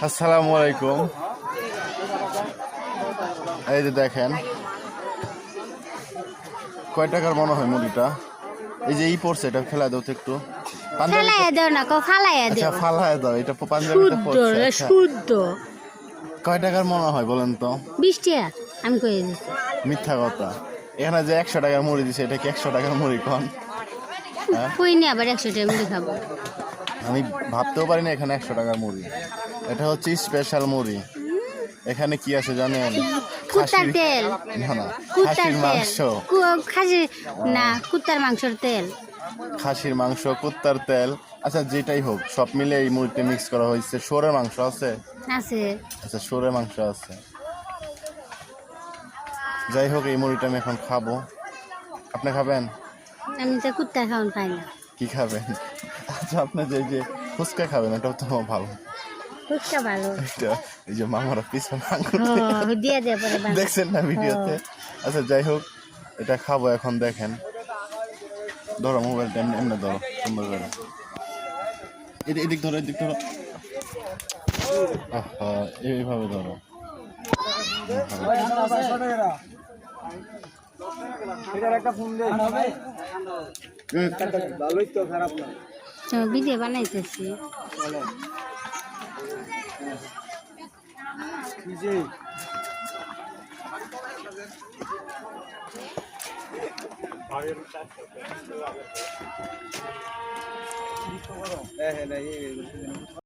আসসালামু আলাইকুম। এই যে দেখেন কয় টাকার মনে হয় মুড়িটা। এই যে পড়ছে, এটা ফেলা দাও তো একটু। ফেলাইয়া দাও না, ফালাইয়া আচ্ছা দাও। ফালায় দাও, এটা পাঞ্জাবিতে পড়ছে। আচ্ছা শুদ্ধ কয় টাকার মনে হয় বলেন তো? 20 টাকা আমি কই দিছি। মিথ্যা কথা। এখানে যে 100 টাকার মুড়ি দিছে, এটা কি 100 টাকার মুড়ি কোন? কই নি আবার 100 টাকা মুড়ি খাবো। আমি ভাবতেও পারি না এখানে 100 টাকার মুড়ি। এটা হচ্ছে স্পেশাল মুড়ি। এখানে কি আছে জানেন? কুত্তার তেল। না না, কুত্তার খাসির তেল। মাংস। খাসি না, কুত্তার মাংসের তেল। খাসির মাংস, কুত্তার তেল, আচ্ছা যেটাই হোক সব মিলে এই মুড়িতে মিক্স করা হয়েছে। শুয়োরের মাংস আছে? আছে। আচ্ছা শুয়োরের মাংস আছে। যাই হোক এই মুড়িটা আমি এখন খাবো। আপনি খাবেন? আমি তো কুত্তা খাওয়ান পাই না। কি খাবেন? আচ্ছা আপনি যে ফুচকা খাবেন, এটাও তো ভালো। ফুচকা ভালো। এটা এই যে মামারা পিছনে দিয়ে দে পরে বানাই। দেখছেন না ভিডিওতে? আচ্ছা যাই হোক এটা খাবো এখন। দেখেন ধরো মোবাইলটা, এমনি এমনি ধরো সুন্দর করে। এদিক ধরো, এদিক ধরো। আহা, এইভাবে ধরো। ভিডিও বানাইতেছি।